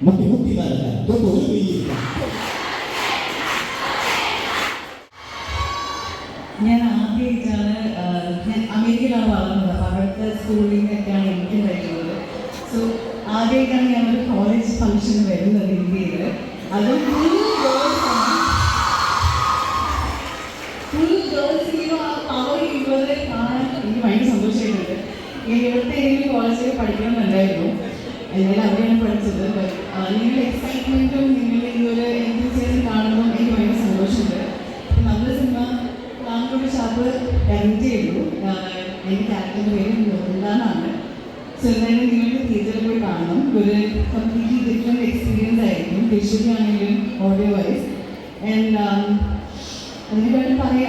മുട്ടി മുട്ടി നടക്കാൻ തൊട്ട് ഒരു വീയില്ല. ഞാൻ ആദ്യമായിട്ടാണ് ഞാൻ അമേരിക്കയിലാണ് വളർന്നത്. അപ്പോൾ അവിടുത്തെ സ്കൂളിങ്ങൊക്കെയാണ് എനിക്കും കഴിയുന്നത്. സോ ആദ്യമായിട്ടാണ് ഞാനൊരു കോളേജ് ഫംഗ്ഷന് വരുന്നത് ഇന്ത്യയിൽ. അതും ഫുൾ ഗേൾസ് ആ പവർ ഉള്ളത് കാണാൻ എനിക്ക് ഭയങ്കര സന്തോഷമായിട്ടുണ്ട്. ഞാൻ ഇവിടുത്തെ ഏതെങ്കിലും കോളേജിൽ പഠിക്കണമെന്നുണ്ടായിരുന്നു. എന്നാലും അവിടെയാണ് പഠിച്ചത്. നിങ്ങളുടെ എക്സൈറ്റ്മെൻറ്റും നിങ്ങളുടെ ഈ ഒരു എൻതൂസിയാസം കാണുമ്പോൾ എനിക്ക് ഭയങ്കര സന്തോഷമുണ്ട്. നമ്മുടെ സിനിമ പാമ്പുകളുടെ ഷാപ്പ് ഇറങ്ങി ചെയ്തു. എൻ്റെ ക്യാരക്ടറിൻ്റെ പേര് എന്താണെന്നാണ്. സോ എന്തായാലും നിങ്ങൾക്ക് തിയേറ്ററിൽ പോയി കാണണം. ഒരു കംപ്ലീറ്റ്ലി ഡിഫറെൻറ്റ് എക്സ്പീരിയൻസ് ആയിരിക്കും, വിഷ്വലി ആണെങ്കിലും ഓഡിയോ വൈസ്. ആൻഡ് അതിനെക്കാട്ടും പറഞ്ഞ്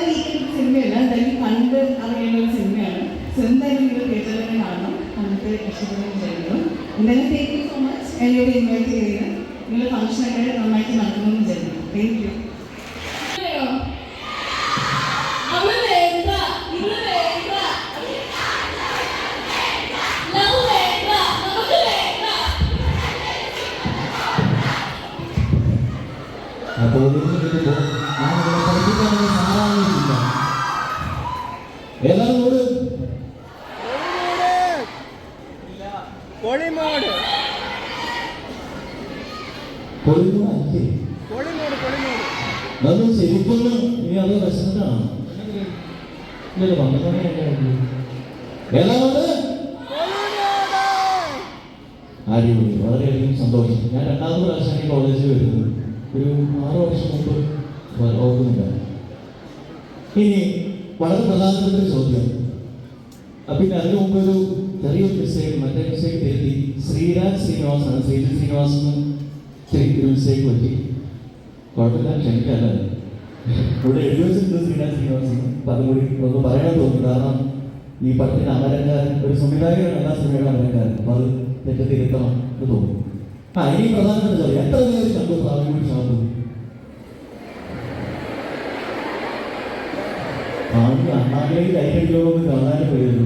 അറിയിക്കുന്ന സിനിമയല്ല, എന്തായാലും കണ്ട് അറിയേണ്ട ഒരു സിനിമയാണ്. സോ എന്തായാലും നിങ്ങൾ തിയേറ്ററിൽ തന്നെ കാണണം, കണ്ടിട്ട് ഇഷ്ടപ്പെടുകയും ചെയ്യുന്നു. എന്തായാലും താങ്ക് യു സോ മച്ച് എന്നോട് ഇൻവൈറ്റ് ചെയ്തത്. നിങ്ങളുടെ ഫംഗ്ഷനൊക്കെ നന്നായിട്ട് നടക്കണമെന്ന് വിചാരിക്കുന്നു. Thank you. അപ്പോൾ ഞാനിവിടെ പഠിപ്പിക്കാനുള്ള സാറാവുന്നില്ല. എല്ലാവരും കൂടെ ശരിക്കൊന്നും ഇനി അത് വിശന്നിട്ടാണ്. അടിപൊളി, വളരെയധികം സന്തോഷം. ഞാൻ രണ്ടാമത് പ്രാവശ്യമാണ് ഈ കോളേജിൽ വരുന്നത്. ഒരു 6 വർഷം മുമ്പ് ഓർക്കുന്നില്ല. ഇനി വളരെ പ്രധാനപ്പെട്ട ഒരു ചോദ്യം. പിന്നെ അതിനു മുമ്പ് ഒരു ചെറിയൊരു മിസ്റ്റേക്ക്, മറ്റേ മിസ്റ്റേക്ക് തിരുത്തി. ശ്രീരാജ് ശ്രീനിവാസാണ്, ശ്രീജിത് ശ്രീനിവാസെന്ന് ഒരു മിസ്റ്റേക്ക് പറ്റി. കുഴപ്പമില്ല, ക്ഷമിക്കാല്ലേ. ഇവിടെ എഴുതി വെച്ചിട്ടുണ്ട് ശ്രീരാജ് ശ്രീനിവാസൻ. അപ്പം അതും കൂടി ഒന്ന് പറയണം തോന്നി. കാരണം ഈ പടത്തിൻ്റെ അമരക്കാരൻ ഒരു സംവിധായകനാണ്, എല്ലാ സിനിമയുടെ അമരക്കാരൻ. അപ്പം അത് തെറ്റ് തിരുത്തണം എന്ന് തോന്നി. ഇനി പ്രധാനപ്പെട്ട ചോദ്യം, എത്ര പേര് കണ്ടു പ്രാവിൻകുടി ഷാപ്പ്? അണ്ണാമലേക്ക് കൈകടിക്കണമെന്ന് കാണാനും കഴിയുന്നു.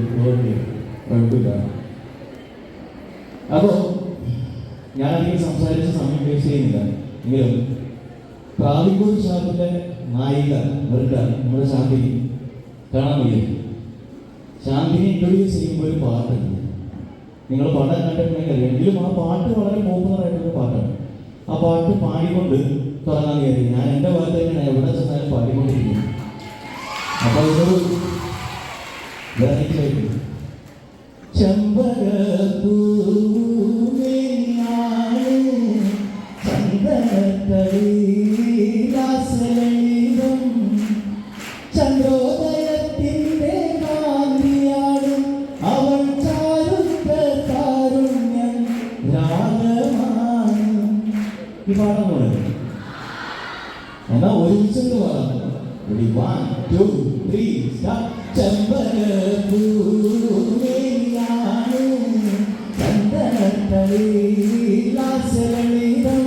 കുഴപ്പമില്ല. അപ്പോൾ ഞാനധികം സംസാരിച്ച സമയം വേസ്റ്റ് ചെയ്യുന്നില്ല. എങ്കിലും പ്രാവിൻകുടി ഷാപ്പിലെ നായിക വെറുതെ നമ്മുടെ ശാന്തിനി കാണാൻ കഴിയും. ശാന്തിനി ഇൻട്രൊഡ്യൂസ് ചെയ്യുമ്പോൾ ഒരു പാട്ടുണ്ട്. നിങ്ങൾ പടം കണ്ടിട്ടുണ്ടെങ്കിൽ എങ്കിലും ആ പാട്ട് വളരെ പോപ്പുലറായിട്ടുള്ള പാട്ടാണ്. ആ പാട്ട് പാടിക്കൊണ്ട് തുടങ്ങാൻ കയറി. ഞാൻ എൻ്റെ പാട്ട് തന്നെയാണ് എവിടെ ചെന്നാലും പാടിക്കൊണ്ടിരിക്കുന്നു. അപ്പോൾ ഇതൊരു വെറൈറ്റിയായിട്ട് ചന്ദ്രോദയത്തിൻ്റെ കാന്തിയാടും അവൾ ചാരുത്ത കാരുണ്യം രാഗമാണ്. ഈ പാടാൻ പോലെ എന്നാ ഒരുമിച്ചെന്ന് പാടാം. 1, 2, 3 സ്റ്റാർട്ട്. ചെമ്പകപ്പൂവേലിയാണ് ചന്ദനത്തളിരാസലളിതം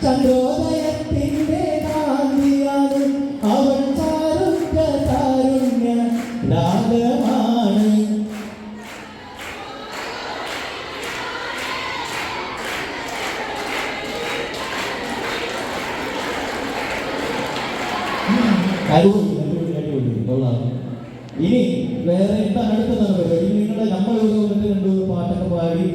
ചന്ദ്രോദയത്തിൻ്റെ കാന്തിയാണ് അവൾ ചാരുത്ത കാരുണ്യ രാഗമാണ്. ഇനി വേറെ എന്താണ് അടുത്തതാണ് പരിപാടി? നിങ്ങളുടെ നമ്മളിവിടെ വന്നിട്ട് കണ്ടു പാട്ടൊക്കെ പാടി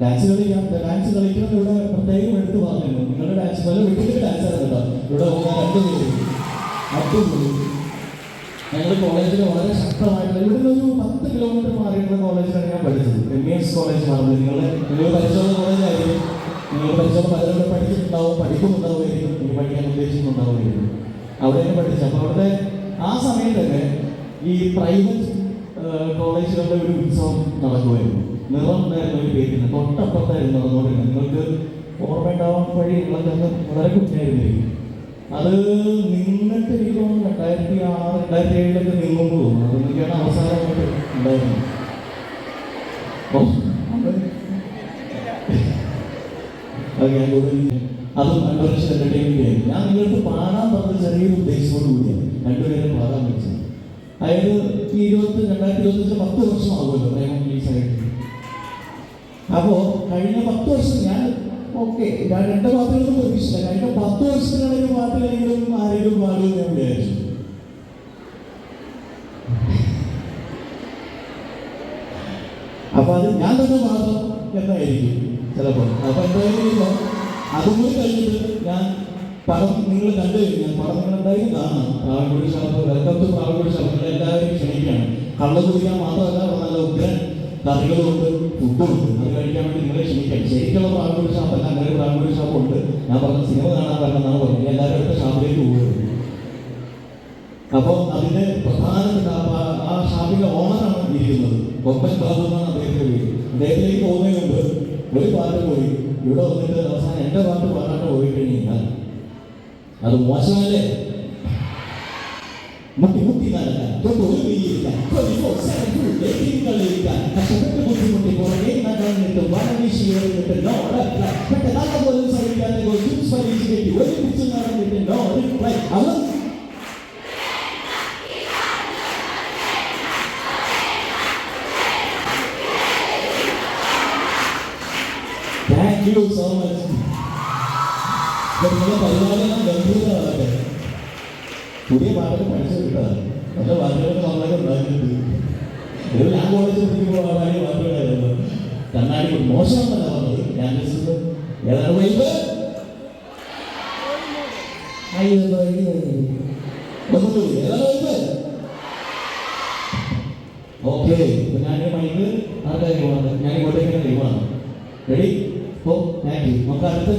ഡാൻസ് കളിക്കാം. ഡാൻസ് കളിക്കുന്നത് ഇവിടെ പ്രത്യേകം എടുത്ത് പറഞ്ഞിരുന്നു. നിങ്ങളുടെ ഡാൻസ് പല വീട്ടിൽ ഡാൻസ് ആയിരുന്നല്ലോ ഇവിടെ വന്നാൽ 2 പേര് അടിപൊളി. ഞങ്ങളുടെ കോളേജിൽ വളരെ ശക്തമായിട്ടുള്ള ഇവിടുന്ന് ഒരു 10 കിലോമീറ്റർ മാറിയിട്ടുള്ള കോളേജിലാണ് ഞാൻ പഠിച്ചത്. MES കോളേജ് മാറുന്നത് നിങ്ങൾ പരിശോധന കോളേജായിരിക്കും. നിങ്ങൾ പരിശോധന പലരോട് പഠിച്ചിട്ടുണ്ടാവും, പഠിക്കുന്നുണ്ടാവുമായിരിക്കും, നിങ്ങൾ പഠിക്കാൻ ഉദ്ദേശിക്കുന്നുണ്ടാവുമായിരിക്കും. അവിടെയാണ് പഠിച്ചത്. അപ്പോൾ അവിടുത്തെ ആ സമയത്തൊക്കെ ഈ പ്രൈവറ്റ് കോളേജുകളുടെ ഒരു ഉത്സവം നടക്കുമായിരുന്നു. നിറം എന്നായിരുന്നു ഒരു പേരിന്. തൊട്ടപ്പുറത്തായിരുന്നു നടന്നുകൊണ്ടിരുന്നത്. നിങ്ങൾക്ക് ഓർമ്മയുണ്ടാവാൻ വഴി നിങ്ങളൊക്കെ വളരെ കുഞ്ഞായിരുന്നിരിക്കും. അത് നിന്നിട്ട് എനിക്ക് തോന്നുന്നു 2006, 2007 നീങ്ങുമ്പോൾ തോന്നുന്നു. അതൊന്നൊക്കെയാണ് അവസാനമായിട്ട് ഉണ്ടായിരുന്നത്. അതും അണ്ടർഷൻ എൻ്റർടൈൻമെൻ്റ് ആയിരുന്നു. ഞാൻ നിങ്ങൾക്ക് പാടാൻ പറഞ്ഞ ചെറിയൊരു ഉദ്ദേശത്തോടു കൂടിയാണ് 2 പേരെ പാടാൻ വെച്ചത്. അതായത് ഈ 2025 10 വർഷമാകുമല്ലോ പ്രേമം റിലീസായിട്ട്. അപ്പോൾ കഴിഞ്ഞ 10 വർഷം ഓക്കെ ഞാൻ എൻ്റെ പാട്ടുകളൊന്നും പ്രതീക്ഷിച്ചില്ല. കഴിഞ്ഞ 10 വർഷത്തിനിടയിൽ പാട്ടുകളെങ്കിലും ആരെങ്കിലും പാടുമെന്ന് ഞാൻ വിചാരിച്ചു. അപ്പൊ അത് ഞാൻ തന്നെ പാടണം എന്നായിരിക്കും ചിലപ്പോൾ. അപ്പൊ എന്തായാലും അതും കൂടി കഴിഞ്ഞിട്ട് ഞാൻ പടം നിങ്ങൾ കണ്ടു കഴിഞ്ഞാൽ പടം നിങ്ങൾ എന്തായാലും കാണാം. പ്രാവൻകുടി ഷാപ്പ്, വെൽക്കം ടു പ്രാവൻകുടി ഷാപ്പ്. നിങ്ങൾ എല്ലാവരും ക്ഷണിക്കുകയാണ്. കള്ള് കുടിക്കാൻ മാത്രമല്ല, അവിടെ നല്ല ഉഗ്രൻ കറികളുമുണ്ട്, ഫുഡുമുണ്ട്. അത് കഴിക്കാൻ വേണ്ടി നിങ്ങളെ ക്ഷണിക്കാം. ശരിക്കുള്ള പ്രാവൻകുടി ഷാപ്പ് അല്ല, അങ്ങനെ ഒരു പ്രാവൻകുടി ഷാപ്പ് ഉണ്ട്. ഞാൻ പറഞ്ഞ സിനിമ കാണാൻ വരണമെന്നാണ് പറഞ്ഞത്. എല്ലാവരും അടുത്ത ഷാപ്പിലേക്ക് പോകുന്നത്. അപ്പോൾ അതിന്റെ പ്രധാനപ്പെട്ട ആ ഷാപ്പിന്റെ ഓണറാണ് ഇരിക്കുന്നത്. കൊമ്പൻ ബാബു എന്നാണ് അദ്ദേഹത്തിന്റെ പേര്. അദ്ദേഹത്തിലേക്ക് പോകുന്നതിന് മുമ്പ് ഒരു പാട്ട് പോയി ഇവിടെ വന്നിട്ട് അവസാനം എൻ്റെ പാട്ട് പാടാണ്ട് പോയി കഴിഞ്ഞാൽ അത് മോശമല്ലേ? മുട്ടി മുട്ടി നടക്കാൻ, തൊട്ട് ഒരു വീഴിക്കാൻ, 24/7 full day കളിക്കാൻ, കഷ്ടപ്പെട്ട് ബുദ്ധിമുട്ടി പുറകെ നടന്നിട്ട് വനവീശി എറിഞ്ഞിട്ട് നോ റിപ്ലൈ. പെട്ടെന്ന് പോലും സഹിക്കാതെ ജ്യൂസ് പരീക്ഷ കെട്ടി ഒരുമിച്ച് നടന്നിട്ട് നോ റിപ്ലൈ. അവൻ താങ്ക് യു സോ മച്ച്. നിങ്ങളുടെ പരിപാടിയെല്ലാം ഗംഭീരമാകട്ടെ. പുതിയ പാട്ടൊക്കെ പഠിച്ചു കിട്ടാറ് നല്ല പാട്ടുകളൊക്കെ നമ്മളൊക്കെ ഉണ്ടാക്കിയിട്ടുണ്ട്. ഇത് ഞാൻ കോളേജ് പഠിക്കുമ്പോൾ പാടിയ പാട്ടുകളായിരുന്നു. കണ്ണാടി മോശമെന്നല്ല പറഞ്ഞത്, ഞാൻ ഏതാണ് വൈബ് ഓക്കെ. ഞാൻ മൈക്ക് ആർക്കാണ് ഞാൻ ഇങ്ങോട്ടേക്ക് ലീവാണ്. റെഡി? ഓ താങ്ക് യു. നമുക്ക് അടുത്ത